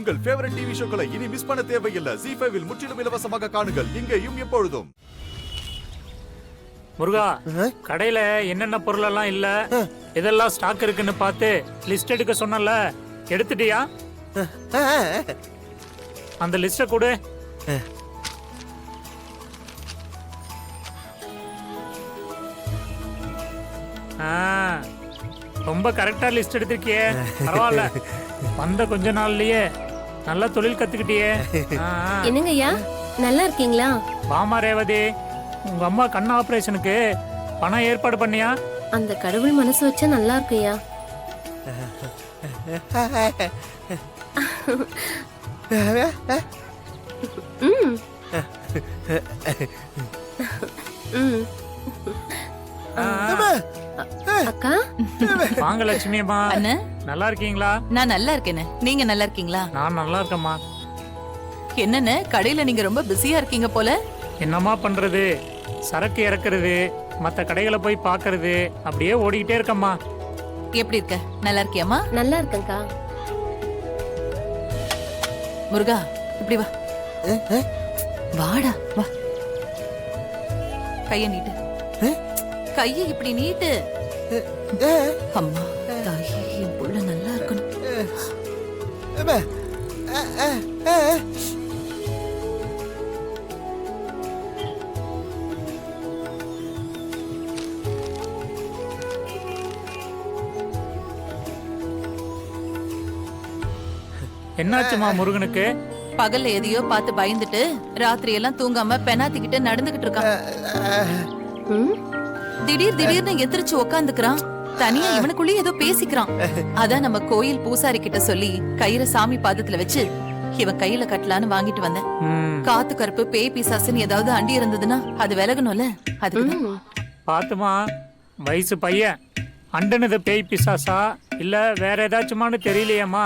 உங்கள் favourite TV ஷோக்களை இனி miss பண்ண தேவையில்லை. ZEE5 இல் முற்றிலும் இலவசமாக காணுங்கள். இங்கேயும் எப்பொழுதும். முருகா, கடையில என்னென்ன பொருள் எல்லாம் இல்ல, இதெல்லாம் ஸ்டாக் இருக்குன்னு பார்த்து லிஸ்ட் எடுக்க சொன்னல, எடுத்துட்டியா? அந்த லிஸ்ட கொடு. ரொம்ப கரெக்டா லிஸ்ட் எடுத்திருக்கியே, பரவாயில்ல. வந்த கொஞ்ச நாள்லயே நல்ல தொழில் கத்துக்கிட்டியே. என்னங்கய்யா, நல்லா இருக்கீங்களா? வாமா ரேவதி, உங்க அம்மா கண் ஆபரேஷனுக்கு பணம் ஏற்பாடு பண்ணியா? அந்த கடவுள் மனசு வச்சா நல்லா இருக்குயா. அக்கா, வாங்க லட்சுமி அம்மா. அண்ணே, நல்லா இருக்கீங்களா? நான் நல்லா இருக்கேனே, நீங்க நல்லா இருக்கீங்களா? நான் நல்லா இருக்கேம்மா. என்னன்னு கடையில நீங்க ரொம்ப பிஸியா இருக்கீங்க போல. என்னம்மா பண்றது, சரக்கு இறக்குறது, மத்த கடைகளை போய் பாக்குறது, அப்படியே ஓடிக்கிட்டே இருக்கம்மா. எப்படி இருக்க? நல்லா இருக்கியாமா? நல்லா இருக்கேன்க்கா. முருகா, இப்படி வா. வாடா வா. கைய நீட்டு. கைய இப்படி நீட்டு. அம்மா தாயே, என் புள்ள நல்லா இருக்கணும். என்னாச்சுமா முருகனுக்கு? பகல்ல எதையோ பார்த்து பயந்துட்டு ராத்திரி எல்லாம் தூங்காம பெனாத்திக்கிட்டு நடந்துகிட்டு இருக்கான். திடீர்னு எந்திரிச்சு உக்காந்துக்கிறான். தனியா இவனுக்குள்ளே ஏதோ பேசிக்கிறான். அதான் நம்ம கோயில் பூசாரி கிட்ட சொல்லி கயிற சாமி பாதத்துல வச்சு இவன் கையில கட்டலான்னு வாங்கிட்டு வந்தேன். காத்து கருப்பு பேய் பிசாசுன்னு ஏதாவது அண்டி இருந்ததுன்னா அது விலகணும்ல, அதுக்கு. பாத்துமா, வயசு பையன் அண்டனது பேய் பிசாசா இல்ல வேற ஏதாச்சுமான்னு தெரியலையேம்மா.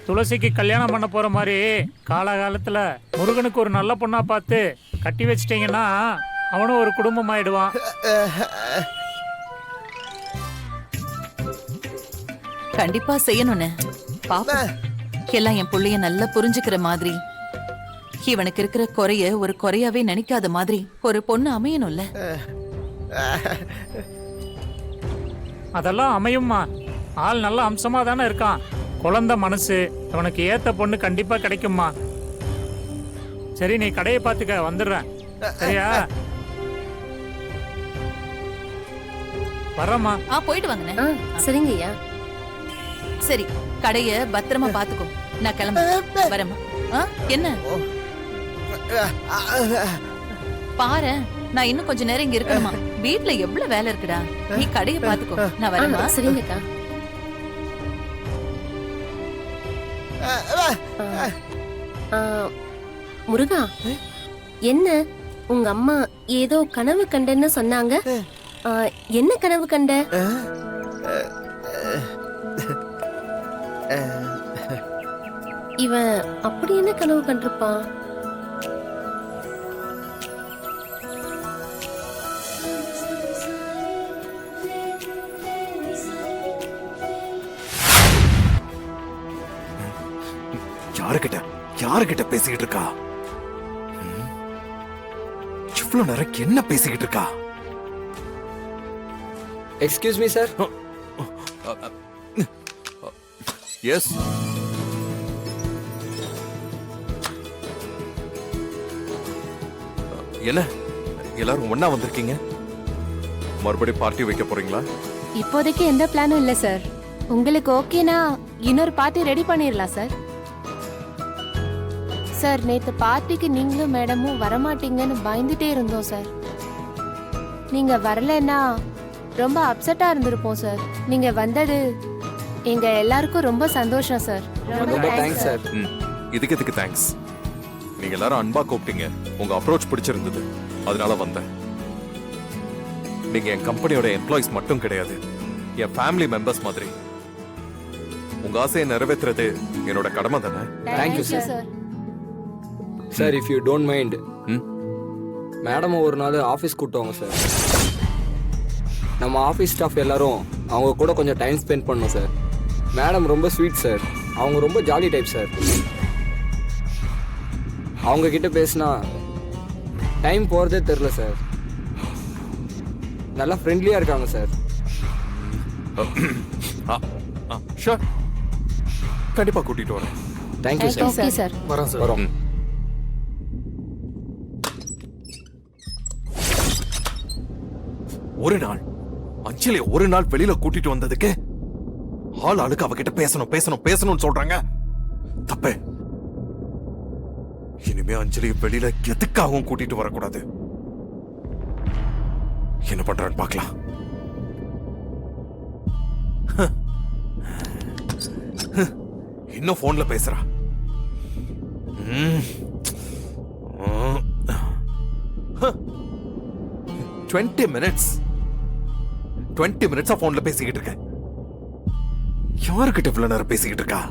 துளசிக்கு கல்யாணம் பண்ண போற மாதிரி காலகாலத்துல முருகனுக்கு ஒரு நல்ல பொண்ணா பார்த்து கட்டி வச்சிட்டீங்கன்னா அவனும் ஒரு குடும்பம் ஆயிடுவான். கண்டிப்பா செய்யணும்னு பாப்பா. எல்லாம் என் புள்ளைய நல்லா புரிஞ்சுக்கிற மாதிரி, இவனுக்கு இருக்கிற குறைய ஒரு குறையாவே நினைக்காத மாதிரி ஒரு பொண்ணு அமையணும்ல. அதெல்லாம் அமையும்மா. ஆள் நல்ல அம்சமா தானே இருக்கான். குழந்தை மனசு, அவனுக்கு ஏத்த பொண்ணு கண்டிப்பா கிடைக்கும்மா. சரி, நீ கடையை பாத்துக்க, வந்துடுறேன். சரியா? வர்றம்மா. போயிட்டு வாங்கண்ணே. சரிங்க ஐயா. சரி, கடைய பத்திரமா பாத்துக்கோ. நான் கிளம்ப வரேம்மா. என்ன பாரு, நான் இன்னும் கொஞ்ச நேரம் இங்க இருக்கணுமா? வீட்டுல எவ்வளவு வேலை இருக்குடா. நீ கடைய பாத்துக்கோ, நான் வரேம்மா. சரிங்கக்கா. முருகா, என்ன உங்க அம்மா ஏதோ கனவு கண்டன்னு சொன்னாங்க? என்ன கனவு கண்ட? இவன் அப்படி என்ன கனவு கண்டிருப்பான்? யாருகிட்ட பேசிக்கிட்டு இருக்கா? இவ்வளவு நேரம் என்ன பேசிக்கிட்டு இருக்கா? Excuse me sir. எஸ். என்ன எல்லாரும் ஒண்ணா வந்திருக்கீங்க? மறுபடியும் பார்ட்டி வைக்க போறீங்களா? இப்போதைக்கு எந்த பிளானும் இல்ல சார். உங்களுக்கு ஓகேனா இன்னொரு பார்ட்டி ரெடி பண்ணிடலாம் சார். சார், நேத்து பார்ட்டிக்கு நீங்களும் மேடமும் வரமாட்டீங்கன்னு பயந்துட்டே இருந்தோம் சார். நீங்க வரலன்னா ரொம்ப அப்செட்டா இருந்திருப்போம் சார். நீங்க வந்தது எங்க எல்லாருக்கும் ரொம்ப சந்தோஷம் சார். ரொம்ப தேங்க்ஸ் சார். இதுக்கு தேங்க்ஸ். நீங்க எல்லாரும் அன்பா கூப்பிட்டீங்க. உங்க அப்ரோச் பிடிச்சிருந்தது, அதனால வந்தேன். நீங்க என் கம்பெனியோட எம்ப்ளாயிஸ் மட்டும் கிடையாது, என் ஃபேமிலி மெம்பர்ஸ் மாதிரி. உங்க ஆசையை நிறைவேற்றுறது என்னோட கடமை தானே. Thank you sir. Sir, if you don't mind, madam ஒரு நாள் ஆஃபீஸ் கூப்பிட்டோங்க சார். நம்ம ஆஃபீஸ் ஸ்டாஃப் எல்லாரும் அவங்க கூட கொஞ்சம் டைம் ஸ்பெண்ட் பண்ணோம் சார். மேடம் ரொம்ப ஸ்வீட் சார். அவங்க ரொம்ப ஜாலி டைப் சார். அவங்க கிட்ட பேசினா டைம் போகிறதே தெரில சார். நல்லா ஃப்ரெண்ட்லியாக இருக்காங்க சார். ஷூர், கண்டிப்பா கூட்டிட்டு வரேன். Thank you sir. Okay sir. வரோம் சார். வரோம். ஒரு நாள் அஞ்சலி ஒரு நாள் வெளியில கூட்டிட்டு வந்ததுக்கு ஆள் ஆளுக்கு அவகிட்ட பேசணும் பேசணும் பேசணும்னு சொல்றாங்க. தப்பு. இனிமே அஞ்சலி வெளியில எதுக்காகவும் கூட்டிட்டு வரக்கூடாது. என்ன பண்றான்னு பார்க்கலாம். இன்னும் போன்ல பேசுறா. 20 மினிட்ஸா போன்ல பேசிக்கிட்டு இருக்கேன். யாருக்கிட்ட இவ்வளவு நேரம் பேசிக்கிட்டு இருக்கா?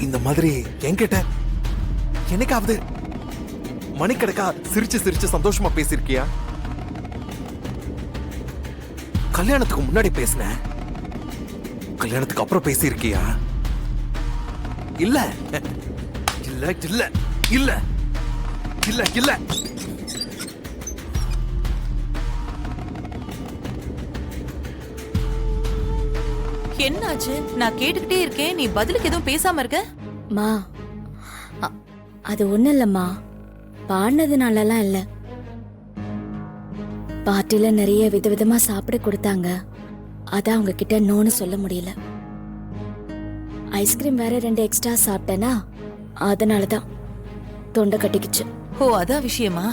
இந்த மாதிரி என்கிட்ட என்னைக்காவது மணிக்கணக்கா சிரிச்சு சிரிச்சு சந்தோஷமா பேசியிருக்கியா? கல்யாணத்துக்கு முன்னாடி பேசின, கல்யாணத்துக்கு அப்புறம் பேசியிருக்கியா? இல்ல இல்ல இல்ல இல்ல இல்ல இல்ல. என்னாச்சு? நான் கேட்டுக்கிட்டே இருக்கேன், நீ பதிலுக்கு எதுவும் பேசாம இருக்க? மா அது ஒண்ணும் இல்லம்மா, பாடினதுனாலலாம் இல்ல. பார்ட்டில நிறைய விதவிதமா சாப்பிட கொடுத்தாங்க, அதான் அவங்க கிட்ட நோன்னு சொல்ல முடியல. ஐஸ்கிரீம் வேற 2 எக்ஸ்ட்ரா சாப்பிட்டேனா, அதனாலதான் தொண்டை கட்டிக்குச்சு. ஓ, அதான் விஷயமா?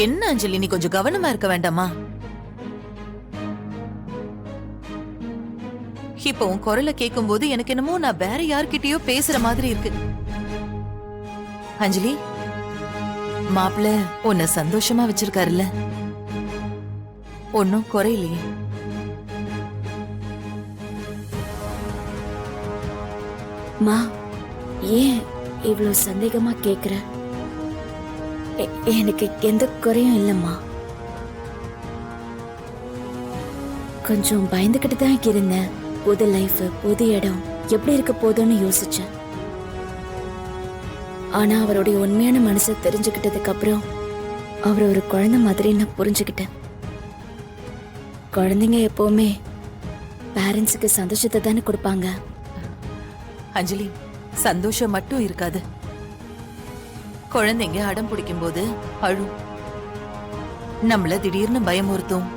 என்ன அஞ்சலி, நீ கொஞ்சம் கவனமா இருக்க வேண்டாமா? இப்ப உன் குரலை கேட்கும் போது எனக்கு என்னமோ நான் வேற யார்கிட்டயோ பேசுற மாதிரி இருக்கு. அஞ்சலி, மாப்பிள்ள உன்னை சந்தோஷமா வச்சிருக்காருல்ல? ஒன்னும் குறையிலையே? மா, ஏன் இவ்வளவு சந்தேகமா கேக்குற? எனக்கு எந்த குறையும் இல்லம்மா. கொஞ்சம் பயந்துகிட்டு தான் இருந்தேன். புது லைஃப், புது இடம் எப்படி இருக்க போதும்னு யோசிச்சேன். ஆனா அவருடைய உண்மையான மனசை தெரிஞ்சுக்கிட்டதுக்கு அப்புறம் அவர் ஒரு குழந்தை மாதிரி நான் புரிஞ்சுக்கிட்டேன். குழந்தைங்க எப்பவுமே பேரண்ட்ஸுக்கு சந்தோஷத்தை தானே கொடுப்பாங்க. அஞ்சலி, சந்தோஷம் மட்டும் இருக்காது. குழந்தைங்க அடம் பிடிக்கும் போது அழும், நம்மள திடீர்னு பயமுறுத்தும்,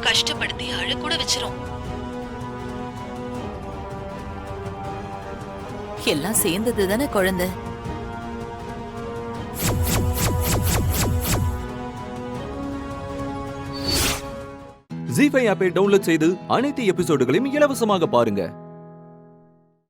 கஷ்டப்படுத்தி அழ கூட வச்சிரும். எல்லாம் சேர்ந்தது தானே குழந்தை. ஜீ5 ஆப்பை டவுன்லோட் செய்து அனைத்து எபிசோடுகளையும் இலவசமாக பாருங்க.